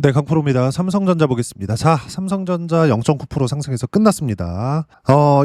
네, 강프로입니다. 삼성전자 보겠습니다. 자, 삼성전자 0.9% 상승해서 끝났습니다.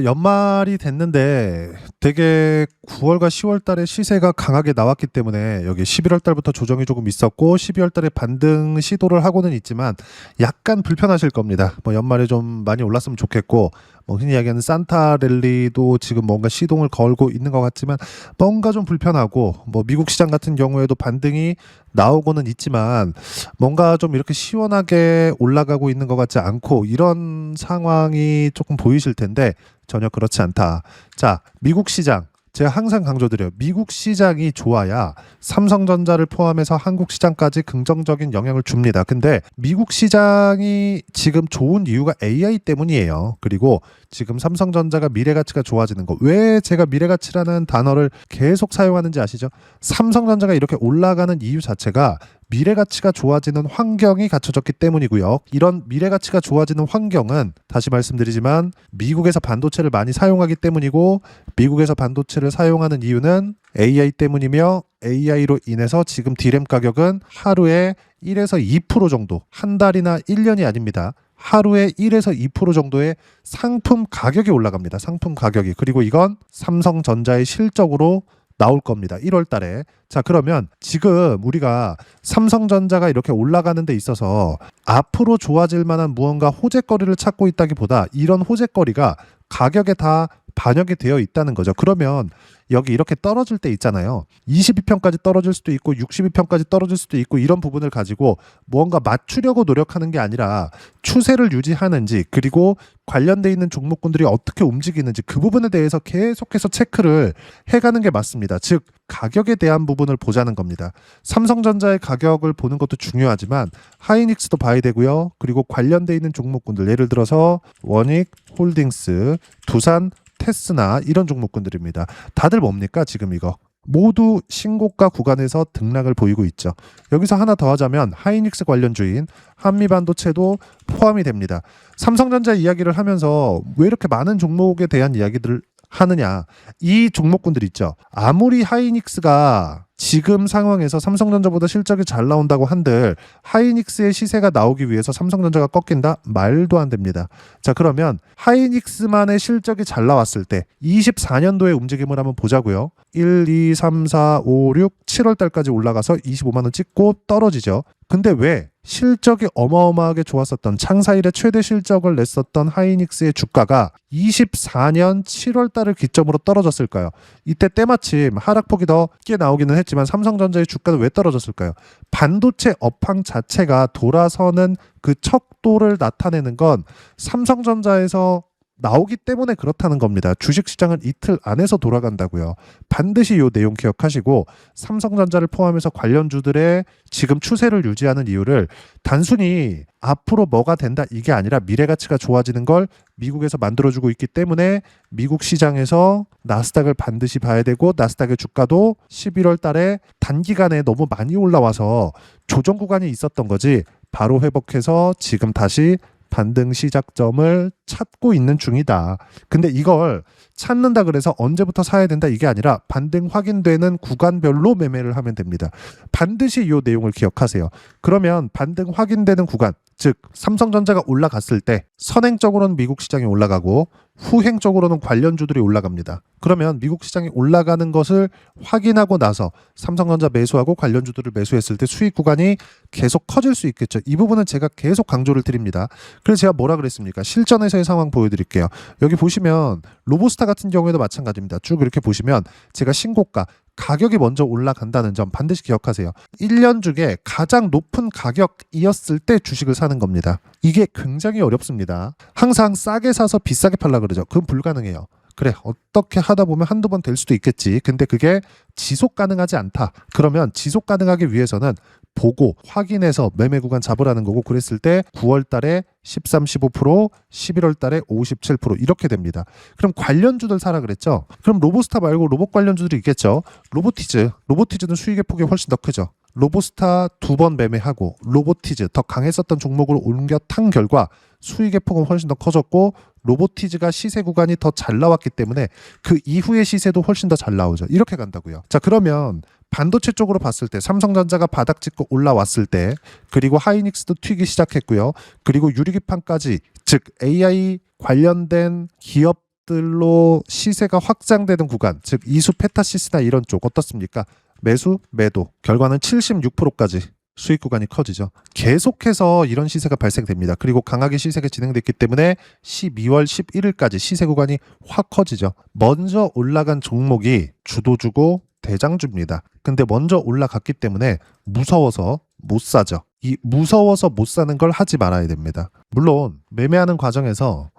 연말이 됐는데 되게 9월과 10월 달에 시세가 강하게 나왔기 때문에 여기 11월 달부터 조정이 조금 있었고 12월 달에 반등 시도를 하고는 있지만 약간 불편하실 겁니다. 연말에 좀 많이 올랐으면 좋겠고 흔히 이야기하는 산타 랠리도 지금 뭔가 시동을 걸고 있는 것 같지만 뭔가 좀 불편하고 미국 시장 같은 경우에도 반등이 나오고는 있지만 뭔가 좀 이렇게 시원하게 올라가고 있는 것 같지 않고 이런 상황이 조금 보이실 텐데 전혀 그렇지 않다. 자, 미국 시장. 제가 항상 강조드려요. 미국 시장이 좋아야 삼성전자를 포함해서 한국 시장까지 긍정적인 영향을 줍니다. 근데 미국 시장이 지금 좋은 이유가 AI 때문이에요. 그리고 지금 삼성전자가 미래가치가 좋아지는 거. 왜 제가 미래가치라는 단어를 계속 사용하는지 아시죠? 삼성전자가 이렇게 올라가는 이유 자체가 미래가치가 좋아지는 환경이 갖춰졌기 때문이고요. 이런 미래가치가 좋아지는 환경은 다시 말씀드리지만 미국에서 반도체를 많이 사용하기 때문이고 미국에서 반도체를 사용하는 이유는 AI 때문이며 AI로 인해서 지금 D램 가격은 하루에 1에서 2% 정도, 한 달이나 1년이 아닙니다. 하루에 1에서 2% 정도의 상품 가격이 올라갑니다. 상품 가격이. 그리고 이건 삼성전자의 실적으로 나올 겁니다. 1월 달에. 자, 그러면 지금 우리가 삼성전자가 이렇게 올라가는 데 있어서 앞으로 좋아질 만한 무언가 호재거리를 찾고 있다기보다 이런 호재거리가 가격에 다 반영이 되어 있다는 거죠. 그러면 여기 이렇게 떨어질 때 있잖아요. 22편까지 떨어질 수도 있고 62편까지 떨어질 수도 있고 이런 부분을 가지고 무언가 맞추려고 노력하는 게 아니라 추세를 유지하는지 그리고 관련돼 있는 종목군들이 어떻게 움직이는지 그 부분에 대해서 계속해서 체크를 해가는 게 맞습니다. 즉 가격에 대한 부분을 보자는 겁니다. 삼성전자의 가격을 보는 것도 중요하지만 하이닉스도 봐야 되고요. 그리고 관련돼 있는 종목군들 예를 들어서 원익, 홀딩스, 두산, 테스나 이런 종목군들입니다. 다들 뭡니까? 지금 이거 모두 신고가 구간에서 등락을 보이고 있죠. 여기서 하나 더 하자면 하이닉스 관련주인 한미반도체도 포함이 됩니다. 삼성전자 이야기를 하면서 왜 이렇게 많은 종목에 대한 이야기들을 하느냐. 이 종목군들 있죠. 아무리 하이닉스가 지금 상황에서 삼성전자보다 실적이 잘 나온다고 한들 하이닉스의 시세가 나오기 위해서 삼성전자가 꺾인다? 말도 안 됩니다. 자, 그러면 하이닉스만의 실적이 잘 나왔을 때 24년도의 움직임을 한번 보자고요. 1, 2, 3, 4, 5, 6, 7월 달까지 올라가서 25만 원 찍고 떨어지죠. 근데 왜 실적이 어마어마하게 좋았었던 창사 이래 최대 실적을 냈었던 하이닉스의 주가가 24년 7월 달을 기점으로 떨어졌을까요? 이때 때마침 하락폭이 더 꽤 나오기는 했지만 삼성전자의 주가는 왜 떨어졌을까요? 반도체 업황 자체가 돌아서는 그 척도를 나타내는 건 삼성전자에서 나오기 때문에 그렇다는 겁니다. 주식시장은 이틀 안에서 돌아간다고요. 반드시 이 내용 기억하시고 삼성전자를 포함해서 관련주들의 지금 추세를 유지하는 이유를 단순히 앞으로 뭐가 된다 이게 아니라 미래가치가 좋아지는 걸 미국에서 만들어주고 있기 때문에 미국 시장에서 나스닥을 반드시 봐야 되고 나스닥의 주가도 11월 달에 단기간에 너무 많이 올라와서 조정 구간이 있었던 거지 바로 회복해서 지금 다시 반등 시작점을 찾고 있는 중이다. 근데 이걸 찾는다 그래서 언제부터 사야 된다 이게 아니라 반등 확인되는 구간별로 매매를 하면 됩니다. 반드시 이 내용을 기억하세요. 그러면 반등 확인되는 구간, 즉 삼성전자가 올라갔을 때 선행적으로는 미국 시장이 올라가고 후행적으로는 관련주들이 올라갑니다. 그러면 미국 시장이 올라가는 것을 확인하고 나서 삼성전자 매수하고 관련주들을 매수했을 때 수익 구간이 계속 커질 수 있겠죠. 이 부분은 제가 계속 강조를 드립니다. 그래서 제가 뭐라 그랬습니까? 실전에서의 상황 보여드릴게요. 여기 보시면 로보스타 같은 경우에도 마찬가지입니다. 쭉 이렇게 보시면 제가 신고가 가격이 먼저 올라간다는 점 반드시 기억하세요. 1년 중에 가장 높은 가격이었을 때 주식을 사는 겁니다. 이게 굉장히 어렵습니다. 항상 싸게 사서 비싸게 팔라 그러죠. 그건 불가능해요. 그래, 어떻게 하다 보면 한두 번 될 수도 있겠지. 근데 그게 지속 가능하지 않다. 그러면 지속 가능하기 위해서는 보고 확인해서 매매 구간 잡으라는 거고 그랬을 때 9월 달에 13, 15%, 11월 달에 57% 이렇게 됩니다. 그럼 관련주들 사라 그랬죠? 그럼 로보스타 말고 로봇 관련주들이 있겠죠? 로보티즈는 수익의 폭이 훨씬 더 크죠. 로보스타 2번 매매하고 로보티즈 더 강했었던 종목으로 옮겨 탄 결과 수익의 폭은 훨씬 더 커졌고 로보티즈가 시세 구간이 더 잘 나왔기 때문에 그 이후의 시세도 훨씬 더 잘 나오죠. 이렇게 간다고요. 자, 그러면 반도체 쪽으로 봤을 때 삼성전자가 바닥 짚고 올라왔을 때, 그리고 하이닉스도 튀기 시작했고요. 그리고 유리기판까지, 즉 AI 관련된 기업들로 시세가 확장되는 구간, 즉 이수 페타시스나 이런 쪽 어떻습니까? 매수, 매도. 결과는 76%까지 수익 구간이 커지죠. 계속해서 이런 시세가 발생됩니다. 그리고 강하게 시세가 진행됐기 때문에 12월 11일까지 시세 구간이 확 커지죠. 먼저 올라간 종목이 주도주고 대장주입니다. 근데 먼저 올라갔기 때문에 무서워서 못 사죠. 이 무서워서 못 사는 걸 하지 말아야 됩니다. 물론 매매하는 과정에서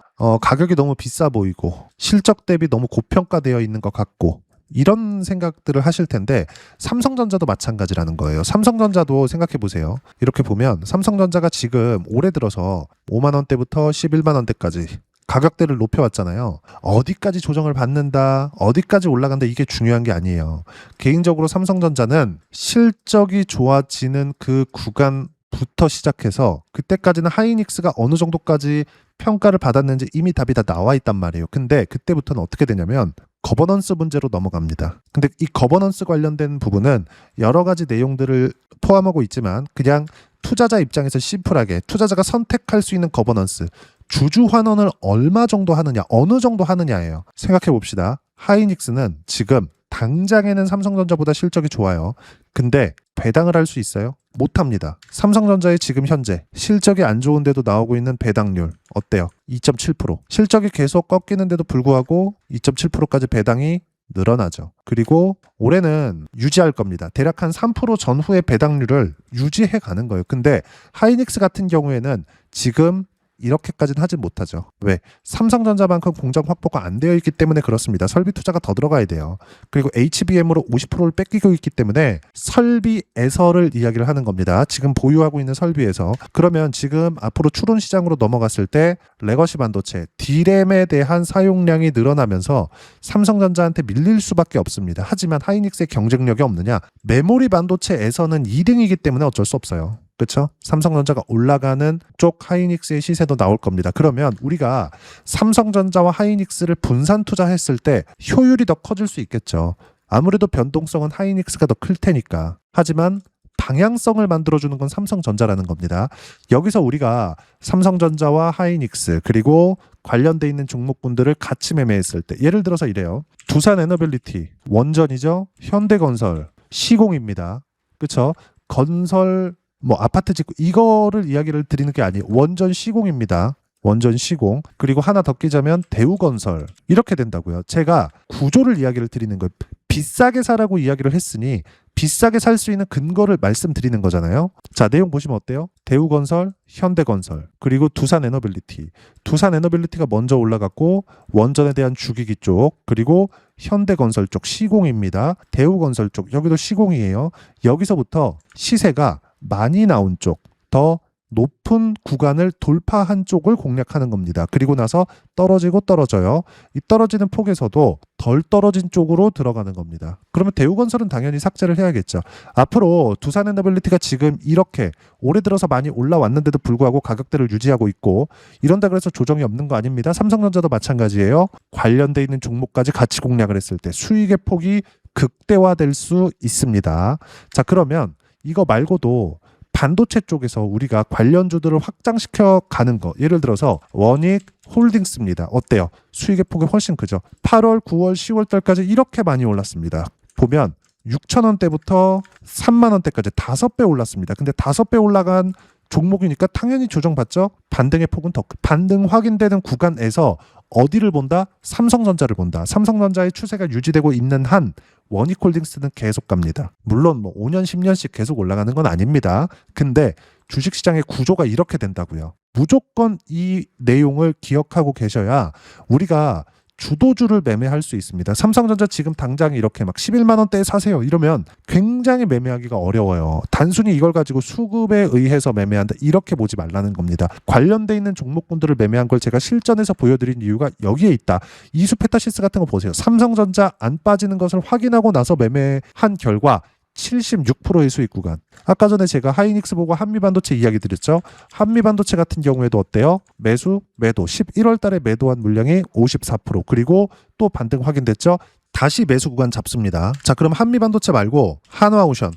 가격이 너무 비싸 보이고 실적 대비 너무 고평가되어 있는 것 같고 이런 생각들을 하실 텐데, 삼성전자도 마찬가지라는 거예요. 삼성전자도 생각해 보세요. 이렇게 보면 삼성전자가 지금 올해 들어서 5만 원대부터 11만 원대까지 가격대를 높여왔잖아요. 어디까지 조정을 받는다, 어디까지 올라간다, 이게 중요한 게 아니에요. 개인적으로 삼성전자는 실적이 좋아지는 그 구간부터 시작해서 그때까지는 하이닉스가 어느 정도까지 평가를 받았는지 이미 답이 다 나와 있단 말이에요. 근데 그때부터는 어떻게 되냐면 거버넌스 문제로 넘어갑니다. 근데 이 거버넌스 관련된 부분은 여러 가지 내용들을 포함하고 있지만, 그냥 투자자 입장에서 심플하게 투자자가 선택할 수 있는 거버넌스, 주주 환원을 얼마 정도 하느냐, 어느 정도 하느냐예요. 생각해 봅시다. 하이닉스는 지금 당장에는 삼성전자보다 실적이 좋아요. 근데 배당을 할 수 있어요? 못합니다. 삼성전자의 지금 현재 실적이 안 좋은데도 나오고 있는 배당률 어때요? 2.7%. 실적이 계속 꺾이는데도 불구하고 2.7%까지 배당이 늘어나죠. 그리고 올해는 유지할 겁니다. 대략 한 3% 전후의 배당률을 유지해 가는 거예요. 근데 하이닉스 같은 경우에는 지금 이렇게까지는 하진 못하죠. 왜? 삼성전자만큼 공장 확보가 안 되어 있기 때문에 그렇습니다. 설비 투자가 더 들어가야 돼요. 그리고 HBM으로 50%를 뺏기고 있기 때문에 설비에서를 이야기를 하는 겁니다. 지금 보유하고 있는 설비에서. 그러면 지금 앞으로 추론 시장으로 넘어갔을 때 레거시 반도체, D램에 대한 사용량이 늘어나면서 삼성전자한테 밀릴 수밖에 없습니다. 하지만 하이닉스의 경쟁력이 없느냐? 메모리 반도체에서는 2등이기 때문에 어쩔 수 없어요. 그렇죠? 삼성전자가 올라가는 쪽 하이닉스의 시세도 나올 겁니다. 그러면 우리가 삼성전자와 하이닉스를 분산 투자했을 때 효율이 더 커질 수 있겠죠. 아무래도 변동성은 하이닉스가 더 클 테니까. 하지만 방향성을 만들어주는 건 삼성전자라는 겁니다. 여기서 우리가 삼성전자와 하이닉스 그리고 관련돼 있는 종목군들을 같이 매매했을 때, 예를 들어서 이래요. 두산에너빌리티 원전이죠. 현대건설 시공입니다. 그렇죠? 건설 아파트 짓고 이거를 이야기를 드리는 게 아니에요. 원전 시공입니다. 원전 시공. 그리고 하나 더 끼자면 대우건설. 이렇게 된다고요. 제가 구조를 이야기를 드리는 거예요. 비싸게 사라고 이야기를 했으니 비싸게 살 수 있는 근거를 말씀드리는 거잖아요. 자, 내용 보시면 어때요? 대우건설, 현대건설, 그리고 두산에너빌리티. 두산에너빌리티가 먼저 올라갔고 원전에 대한 주기기 쪽, 그리고 현대건설 쪽 시공입니다. 대우건설 쪽, 여기도 시공이에요. 여기서부터 시세가 많이 나온 쪽, 더 높은 구간을 돌파한 쪽을 공략하는 겁니다. 그리고 나서 떨어지고 떨어져요. 이 떨어지는 폭에서도 덜 떨어진 쪽으로 들어가는 겁니다. 그러면 대우건설은 당연히 삭제를 해야겠죠. 앞으로 두산에너빌리티가 지금 이렇게 올해 들어서 많이 올라왔는데도 불구하고 가격대를 유지하고 있고 이런다 그래서 조정이 없는 거 아닙니다. 삼성전자도 마찬가지예요. 관련돼 있는 종목까지 같이 공략을 했을 때 수익의 폭이 극대화될 수 있습니다. 자, 그러면 이거 말고도 반도체 쪽에서 우리가 관련주들을 확장시켜 가는 거, 예를 들어서 원익 홀딩스입니다. 어때요? 수익의 폭이 훨씬 크죠. 8월, 9월, 10월 달까지 이렇게 많이 올랐습니다. 보면 6,000원대부터 3만 원대까지 5배 올랐습니다. 근데 5배 올라간 종목이니까 당연히 조정받죠. 반등의 폭은 더 반등 확인되는 구간에서 어디를 본다? 삼성전자를 본다. 삼성전자의 추세가 유지되고 있는 한 원익홀딩스는 계속 갑니다. 물론 5년, 10년씩 계속 올라가는 건 아닙니다. 근데 주식시장의 구조가 이렇게 된다고요. 무조건 이 내용을 기억하고 계셔야 우리가 주도주를 매매할 수 있습니다. 삼성전자 지금 당장 이렇게 막 11만 원대에 사세요 이러면 굉장히 매매하기가 어려워요. 단순히 이걸 가지고 수급에 의해서 매매한다 이렇게 보지 말라는 겁니다. 관련돼 있는 종목군들을 매매한 걸 제가 실전에서 보여드린 이유가 여기에 있다. 이수 페타시스 같은 거 보세요. 삼성전자 안 빠지는 것을 확인하고 나서 매매한 결과 76%의 수익 구간. 아까 전에 제가 하이닉스 보고 한미반도체 이야기 드렸죠. 한미반도체 같은 경우에도 어때요? 매수, 매도. 11월 달에 매도한 물량이 54%. 그리고 또 반등 확인됐죠. 다시 매수 구간 잡습니다. 자, 그럼 한미반도체 말고 한화오션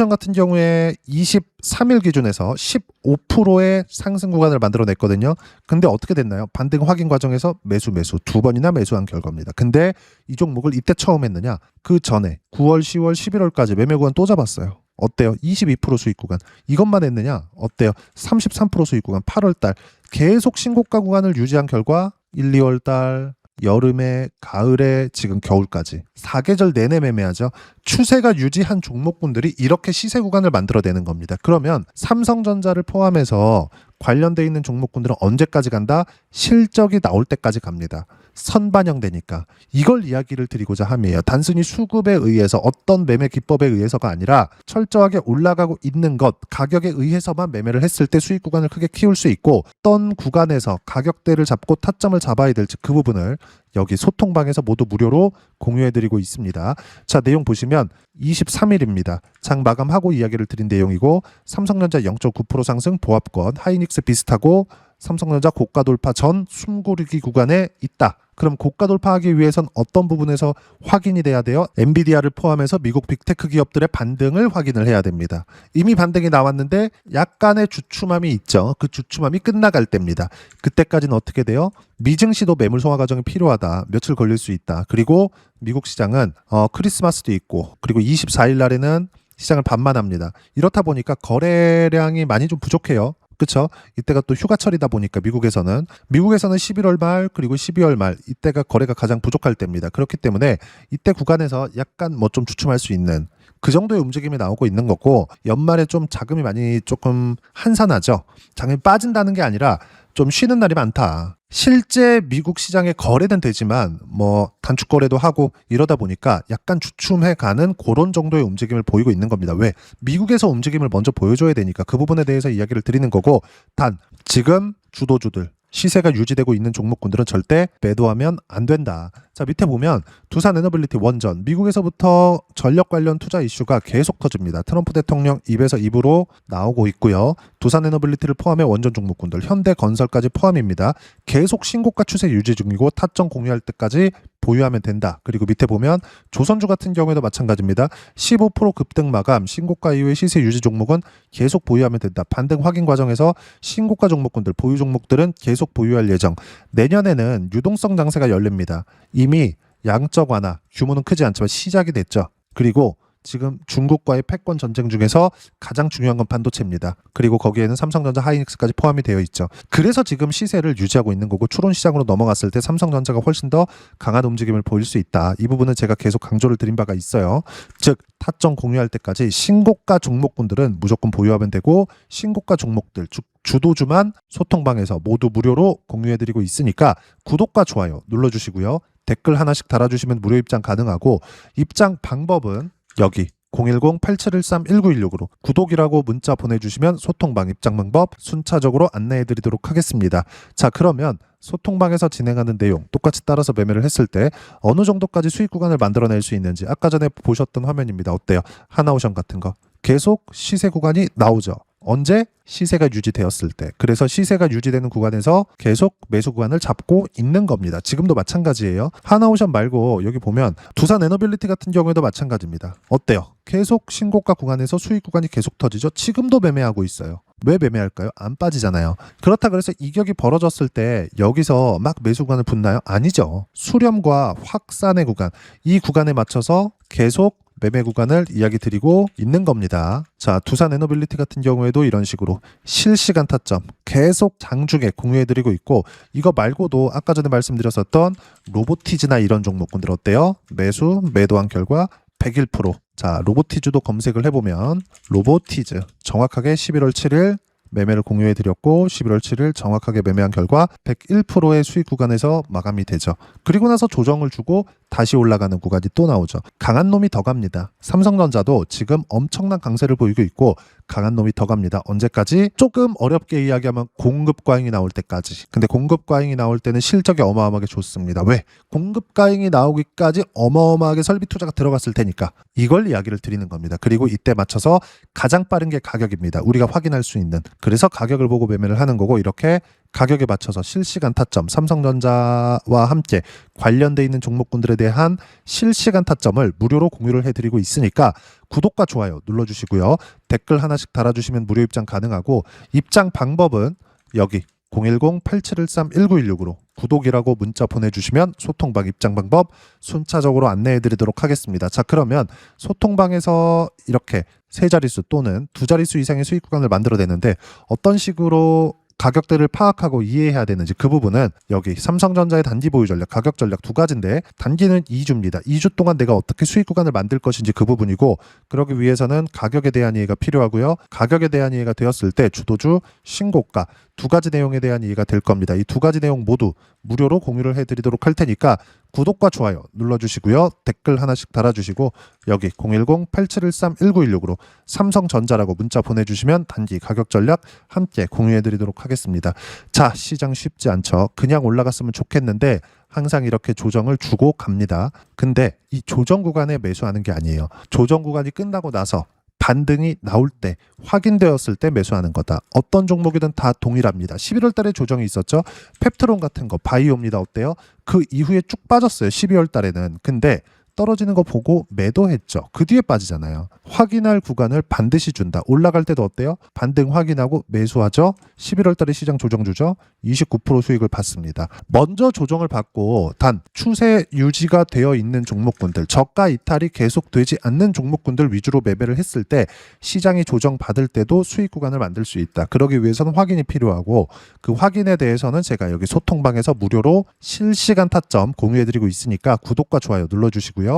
같은 경우에 23일 기준에서 15%의 상승 구간을 만들어냈거든요. 근데 어떻게 됐나요? 반등 확인 과정에서 매수 두 번이나 매수한 결과입니다. 근데 이 종목을 이때 처음 했느냐? 그 전에 9월, 10월, 11월까지 매매 구간 또 잡았어요. 어때요? 22% 수익 구간. 이것만 했느냐? 어때요? 33% 수익 구간. 8월달 계속 신고가 구간을 유지한 결과 1, 2월달 여름에, 가을에, 지금 겨울까지 4계절 내내 매매하죠. 추세가 유지한 종목군들이 이렇게 시세 구간을 만들어내는 겁니다. 그러면 삼성전자를 포함해서 관련돼 있는 종목군들은 언제까지 간다? 실적이 나올 때까지 갑니다. 선반영되니까. 이걸 이야기를 드리고자 함이에요. 단순히 수급에 의해서 어떤 매매 기법에 의해서가 아니라 철저하게 올라가고 있는 것, 가격에 의해서만 매매를 했을 때 수익 구간을 크게 키울 수 있고, 어떤 구간에서 가격대를 잡고 타점을 잡아야 될지 그 부분을 여기 소통방에서 모두 무료로 공유해드리고 있습니다. 자, 내용 보시면 23일입니다. 장 마감하고 이야기를 드린 내용이고, 삼성전자 0.9% 상승 보합권, 하이닉스 비슷하고 삼성전자 고가 돌파 전 숨고르기 구간에 있다. 그럼 고가 돌파하기 위해선 어떤 부분에서 확인이 돼야 돼요? 엔비디아를 포함해서 미국 빅테크 기업들의 반등을 확인을 해야 됩니다. 이미 반등이 나왔는데 약간의 주춤함이 있죠. 그 주춤함이 끝나갈 때입니다. 그때까지는 어떻게 돼요? 미증시도 매물 소화 과정이 필요하다. 며칠 걸릴 수 있다. 그리고 미국 시장은 크리스마스도 있고, 그리고 24일 날에는 시장을 반만합니다. 이렇다 보니까 거래량이 많이 좀 부족해요. 그렇죠? 이때가 또 휴가철이다 보니까 미국에서는 11월 말 그리고 12월 말 이때가 거래가 가장 부족할 때입니다. 그렇기 때문에 이때 구간에서 약간 뭐 좀 주춤할 수 있는 그 정도의 움직임이 나오고 있는 거고, 연말에 좀 자금이 많이 조금 한산하죠. 자금이 빠진다는 게 아니라 좀 쉬는 날이 많다. 실제 미국 시장에 거래는 되지만 뭐 단축 거래도 하고 이러다 보니까 약간 주춤해 가는 그런 정도의 움직임을 보이고 있는 겁니다. 왜? 미국에서 움직임을 먼저 보여줘야 되니까 그 부분에 대해서 이야기를 드리는 거고, 단 지금 주도주들 시세가 유지되고 있는 종목군들은 절대 매도하면 안 된다. 자, 밑에 보면 두산 에너빌리티 원전, 미국에서부터 전력 관련 투자 이슈가 계속 터집니다. 트럼프 대통령 입에서 입으로 나오고 있고요. 두산 에너빌리티를 포함해 원전 종목군들, 현대건설까지 포함입니다. 계속 신고가 추세 유지 중이고 타점 공유할 때까지 보유하면 된다. 그리고 밑에 보면 조선주 같은 경우에도 마찬가지입니다. 15% 급등 마감, 신고가 이후의 시세 유지 종목은 계속 보유하면 된다. 반등 확인 과정에서 신고가 종목군들, 보유 종목들은 계속 보유할 예정. 내년에는 유동성 장세가 열립니다. 이미 양적 완화, 규모는 크지 않지만 시작이 됐죠. 그리고 지금 중국과의 패권 전쟁 중에서 가장 중요한 건 반도체입니다. 그리고 거기에는 삼성전자, 하이닉스까지 포함이 되어 있죠. 그래서 지금 시세를 유지하고 있는 거고, 추론 시장으로 넘어갔을 때 삼성전자가 훨씬 더 강한 움직임을 보일 수 있다. 이 부분은 제가 계속 강조를 드린 바가 있어요. 즉 타점 공유할 때까지 신고가 종목군들은 무조건 보유하면 되고, 신고가 종목들 주도주만 소통방에서 모두 무료로 공유해드리고 있으니까 구독과 좋아요 눌러주시고요. 댓글 하나씩 달아주시면 무료 입장 가능하고, 입장 방법은 여기 010-8713-1916으로 구독이라고 문자 보내주시면 소통방 입장 방법 순차적으로 안내해드리도록 하겠습니다. 자, 그러면 소통방에서 진행하는 내용 똑같이 따라서 매매를 했을 때 어느 정도까지 수익 구간을 만들어낼 수 있는지 아까 전에 보셨던 화면입니다. 어때요? 하나오션 같은 거 계속 시세 구간이 나오죠. 언제? 시세가 유지되었을 때. 그래서 시세가 유지되는 구간에서 계속 매수 구간을 잡고 있는 겁니다. 지금도 마찬가지예요. 하나오션 말고 여기 보면 두산 에너빌리티 같은 경우에도 마찬가지입니다. 어때요? 계속 신고가 구간에서 수익 구간이 계속 터지죠. 지금도 매매하고 있어요. 왜 매매할까요? 안 빠지잖아요. 그렇다 그래서 이격이 벌어졌을 때 여기서 막 매수 구간을 붙나요? 아니죠. 수렴과 확산의 구간, 이 구간에 맞춰서 계속 매매 구간을 이야기 드리고 있는 겁니다. 자, 두산 에너빌리티 같은 경우에도 이런 식으로 실시간 타점 계속 장중에 공유해드리고 있고, 이거 말고도 아까 전에 말씀드렸었던 로보티즈나 이런 종목군들 어때요? 매도한 결과 101%. 자, 로보티즈도 검색을 해보면 로보티즈 정확하게 11월 7일 매매를 공유해드렸고 11월 7일 정확하게 매매한 결과 101%의 수익 구간에서 마감이 되죠. 그리고 나서 조정을 주고 다시 올라가는 구간이 또 나오죠. 강한 놈이 더 갑니다. 삼성전자도 지금 엄청난 강세를 보이고 있고 강한 놈이 더 갑니다. 언제까지? 조금 어렵게 이야기하면 공급 과잉이 나올 때까지. 근데 공급 과잉이 나올 때는 실적이 어마어마하게 좋습니다. 왜? 공급 과잉이 나오기까지 어마어마하게 설비 투자가 들어갔을 테니까 이걸 이야기를 드리는 겁니다. 그리고 이때 맞춰서 가장 빠른 게 가격입니다. 우리가 확인할 수 있는. 그래서 가격을 보고 매매를 하는 거고, 이렇게 가격에 맞춰서 실시간 타점, 삼성전자와 함께 관련돼 있는 종목군들에 대한 실시간 타점을 무료로 공유를 해드리고 있으니까 구독과 좋아요 눌러주시고요. 댓글 하나씩 달아주시면 무료 입장 가능하고, 입장 방법은 여기 010-8713-1916으로 구독이라고 문자 보내주시면 소통방 입장 방법 순차적으로 안내해드리도록 하겠습니다. 자, 그러면 소통방에서 이렇게 세 자릿수 또는 두 자릿수 이상의 수익 구간을 만들어내는데 어떤 식으로 가격대를 파악하고 이해해야 되는지, 그 부분은 여기 삼성전자의 단기 보유 전략, 가격 전략 두 가지인데, 단기는 2주입니다. 2주 동안 내가 어떻게 수익 구간을 만들 것인지 그 부분이고, 그러기 위해서는 가격에 대한 이해가 필요하고요. 가격에 대한 이해가 되었을 때 주도주, 신고가 두 가지 내용에 대한 이해가 될 겁니다. 이 두 가지 내용 모두 무료로 공유를 해드리도록 할 테니까 구독과 좋아요 눌러주시고요. 댓글 하나씩 달아주시고 여기 010-8713-1916으로 삼성전자라고 문자 보내주시면 단기 가격 전략 함께 공유해드리도록 하겠습니다. 자, 시장 쉽지 않죠. 그냥 올라갔으면 좋겠는데 항상 이렇게 조정을 주고 갑니다. 근데 이 조정 구간에 매수하는 게 아니에요. 조정 구간이 끝나고 나서 반등이 나올 때, 확인되었을 때 매수하는 거다. 어떤 종목이든 다 동일합니다. 11월 달에 조정이 있었죠. 펩트론 같은 거 바이오입니다. 어때요? 그 이후에 쭉 빠졌어요. 12월 달에는. 근데 떨어지는 거 보고 매도했죠. 그 뒤에 빠지잖아요. 확인할 구간을 반드시 준다. 올라갈 때도 어때요? 반등 확인하고 매수하죠. 11월 달에 시장 조정주죠. 29% 수익을 받습니다. 먼저 조정을 받고 단 추세 유지가 되어 있는 종목군들, 저가 이탈이 계속되지 않는 종목군들 위주로 매매를 했을 때 시장이 조정받을 때도 수익 구간을 만들 수 있다. 그러기 위해서는 확인이 필요하고, 그 확인에 대해서는 제가 여기 소통방에서 무료로 실시간 타점 공유해드리고 있으니까 구독과 좋아요 눌러주시고요.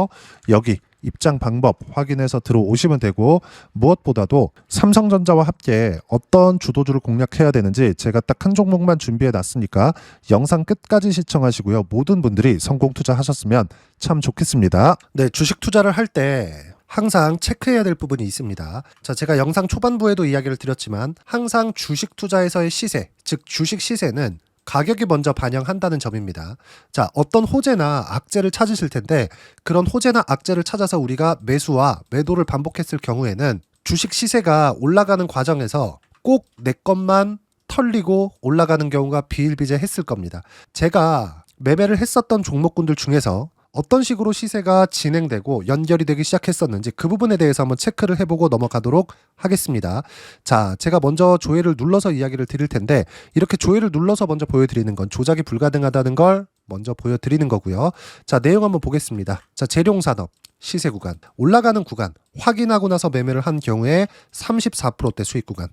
여기 입장 방법 확인해서 들어오시면 되고, 무엇보다도 삼성전자와 함께 어떤 주도주를 공략해야 되는지 제가 딱 한 종목만 준비해 놨으니까 영상 끝까지 시청하시고요. 모든 분들이 성공 투자하셨으면 참 좋겠습니다. 네, 주식 투자를 할 때 항상 체크해야 될 부분이 있습니다. 자, 제가 영상 초반부에도 이야기를 드렸지만 항상 주식 투자에서의 시세, 즉 주식 시세는 가격이 먼저 반영한다는 점입니다. 자, 어떤 호재나 악재를 찾으실 텐데, 그런 호재나 악재를 찾아서 우리가 매수와 매도를 반복했을 경우에는 주식 시세가 올라가는 과정에서 꼭 내 것만 털리고 올라가는 경우가 비일비재했을 겁니다. 제가 매매를 했었던 종목군들 중에서 어떤 식으로 시세가 진행되고 연결이 되기 시작했었는지 그 부분에 대해서 한번 체크를 해보고 넘어가도록 하겠습니다. 자, 제가 먼저 조회를 눌러서 이야기를 드릴 텐데, 이렇게 조회를 눌러서 먼저 보여드리는 건 조작이 불가능하다는 걸 먼저 보여드리는 거고요. 자, 내용 한번 보겠습니다. 자, 재룡산업 시세 구간, 올라가는 구간 확인하고 나서 매매를 한 경우에 34%대 수익 구간.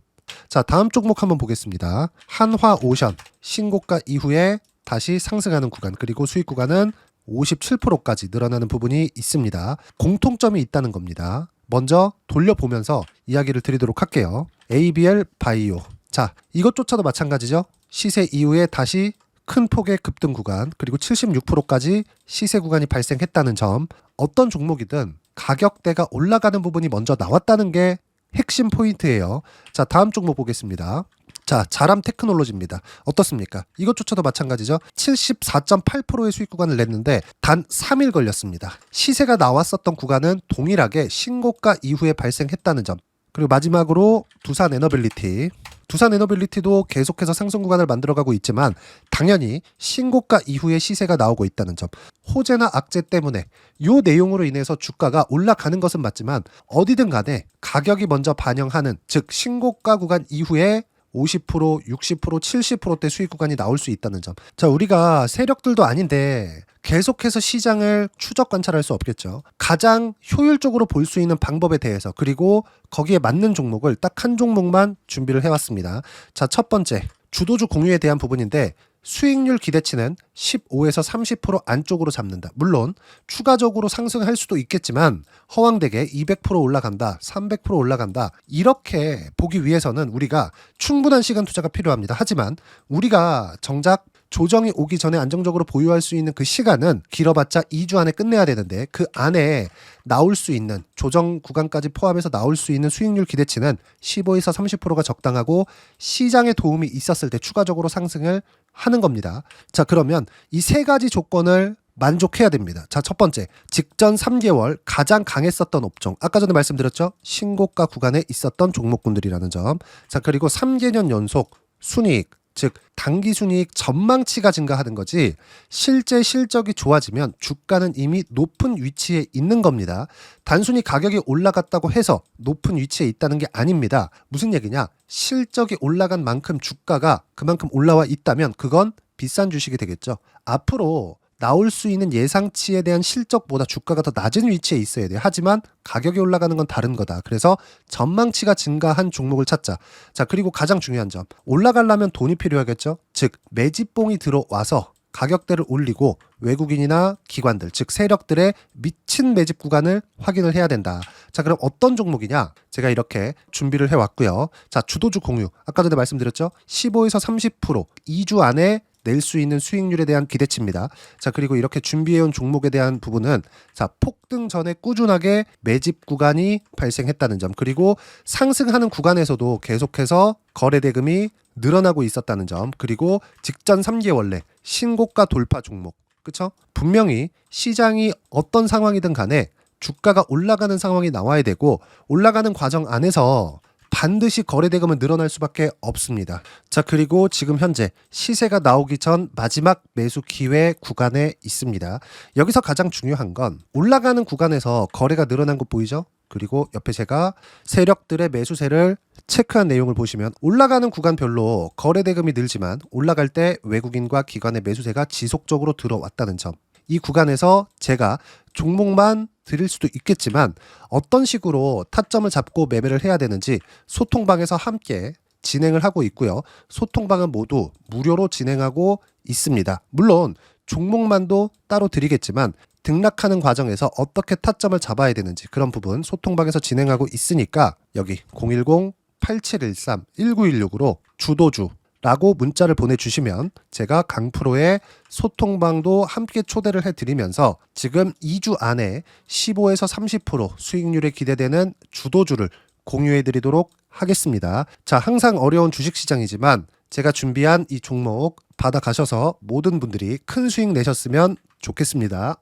자, 다음 종목 한번 보겠습니다. 한화오션 신고가 이후에 다시 상승하는 구간, 그리고 수익 구간은 57%까지 늘어나는 부분이 있습니다. 공통점이 있다는 겁니다. 먼저 돌려보면서 이야기를 드리도록 할게요. ABL 바이오. 자, 이것조차도 마찬가지죠. 시세 이후에 다시 큰 폭의 급등 구간, 그리고 76%까지 시세 구간이 발생했다는 점. 어떤 종목이든 가격대가 올라가는 부분이 먼저 나왔다는 게 핵심 포인트예요. 자, 다음 종목 보겠습니다. 자, 자람 테크놀로지입니다. 어떻습니까? 이것조차도 마찬가지죠. 74.8%의 수익 구간을 냈는데 단 3일 걸렸습니다. 시세가 나왔었던 구간은 동일하게 신고가 이후에 발생했다는 점. 그리고 마지막으로 두산 에너빌리티. 두산 에너빌리티도 계속해서 상승 구간을 만들어가고 있지만 당연히 신고가 이후에 시세가 나오고 있다는 점. 호재나 악재 때문에 이 내용으로 인해서 주가가 올라가는 것은 맞지만 어디든 간에 가격이 먼저 반영하는, 즉 신고가 구간 이후에 50%, 60%, 70%대 수익 구간이 나올 수 있다는 점. 자, 우리가 세력들도 아닌데 계속해서 시장을 추적 관찰할 수 없겠죠. 가장 효율적으로 볼 수 있는 방법에 대해서, 그리고 거기에 맞는 종목을 딱 한 종목만 준비를 해왔습니다. 자, 첫 번째 주도주 공유에 대한 부분인데, 수익률 기대치는 15에서 30% 안쪽으로 잡는다. 물론 추가적으로 상승할 수도 있겠지만 허황되게 200% 올라간다, 300% 올라간다, 이렇게 보기 위해서는 우리가 충분한 시간 투자가 필요합니다. 하지만 우리가 정작 조정이 오기 전에 안정적으로 보유할 수 있는 그 시간은 길어봤자 2주 안에 끝내야 되는데, 그 안에 나올 수 있는 조정 구간까지 포함해서 나올 수 있는 수익률 기대치는 15에서 30%가 적당하고 시장에 도움이 있었을 때 추가적으로 상승을 하는 겁니다. 자, 그러면 이 세 가지 조건을 만족해야 됩니다. 자, 첫 번째, 직전 3개월 가장 강했었던 업종. 아까 전에 말씀드렸죠? 신고가 구간에 있었던 종목군들이라는 점. 자, 그리고 3개년 연속 순이익, 즉 당기순이익 전망치가 증가하는 거지 실제 실적이 좋아지면 주가는 이미 높은 위치에 있는 겁니다. 단순히 가격이 올라갔다고 해서 높은 위치에 있다는 게 아닙니다. 무슨 얘기냐? 실적이 올라간 만큼 주가가 그만큼 올라와 있다면 그건 비싼 주식이 되겠죠. 앞으로 나올 수 있는 예상치에 대한 실적보다 주가가 더 낮은 위치에 있어야 돼요. 하지만 가격이 올라가는 건 다른 거다. 그래서 전망치가 증가한 종목을 찾자. 자, 그리고 가장 중요한 점. 올라가려면 돈이 필요하겠죠. 즉 매집봉이 들어와서 가격대를 올리고 외국인이나 기관들, 즉 세력들의 미친 매집 구간을 확인을 해야 된다. 자, 그럼 어떤 종목이냐? 제가 이렇게 준비를 해왔고요. 자, 주도주 공유. 아까 전에 말씀드렸죠. 15에서 30% 2주 안에 낼 수 있는 수익률에 대한 기대치입니다. 자, 그리고 이렇게 준비해온 종목에 대한 부분은 자, 폭등 전에 꾸준하게 매집 구간이 발생했다는 점, 그리고 상승하는 구간에서도 계속해서 거래 대금이 늘어나고 있었다는 점, 그리고 직전 3개월 내 신고가 돌파 종목. 그쵸? 분명히 시장이 어떤 상황이든 간에 주가가 올라가는 상황이 나와야 되고 올라가는 과정 안에서 반드시 거래 대금은 늘어날 수밖에 없습니다. 자, 그리고 지금 현재 시세가 나오기 전 마지막 매수 기회 구간에 있습니다. 여기서 가장 중요한 건 올라가는 구간에서 거래가 늘어난 거 보이죠? 그리고 옆에 제가 세력들의 매수세를 체크한 내용을 보시면 올라가는 구간별로 거래 대금이 늘지만 올라갈 때 외국인과 기관의 매수세가 지속적으로 들어왔다는 점. 이 구간에서 제가 종목만 드릴 수도 있겠지만 어떤 식으로 타점을 잡고 매매를 해야 되는지 소통방에서 함께 진행을 하고 있고요. 소통방은 모두 무료로 진행하고 있습니다. 물론 종목만도 따로 드리겠지만 등락하는 과정에서 어떻게 타점을 잡아야 되는지 그런 부분 소통방에서 진행하고 있으니까 여기 010-8713-1916으로 주도주 라고 문자를 보내주시면 제가 강프로의 소통방도 함께 초대를 해드리면서 지금 2주 안에 15에서 30% 수익률에 기대되는 주도주를 공유해드리도록 하겠습니다. 자, 항상 어려운 주식시장이지만 제가 준비한 이 종목 받아가셔서 모든 분들이 큰 수익 내셨으면 좋겠습니다.